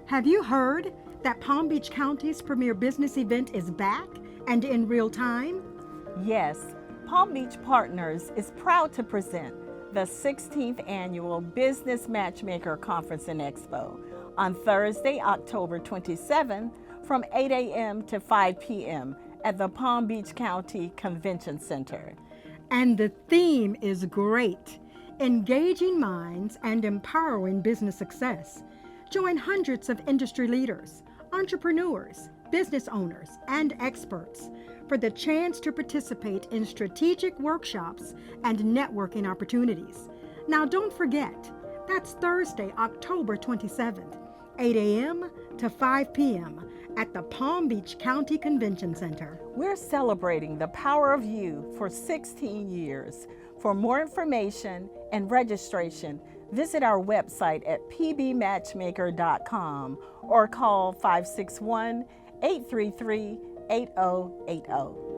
Have you heard that Palm Beach County's premier business event is back and in real time? Yes, Palm Beach Partners is proud to present the 16th Annual Business Matchmaker Conference and Expo on Thursday, October 27th from 8 a.m. to 5 p.m. at the Palm Beach County Convention Center. And the theme is great: engaging minds and empowering business success. Join hundreds of industry leaders, entrepreneurs, business owners, and experts for the chance to participate in strategic workshops and networking opportunities. Now don't forget, that's Thursday, October 27th, 8 a.m. to 5 p.m. at the Palm Beach County Convention Center. We're celebrating the power of you for 16 years. For more information and registration, visit our website at pbmatchmaker.com or call 561-833-8080.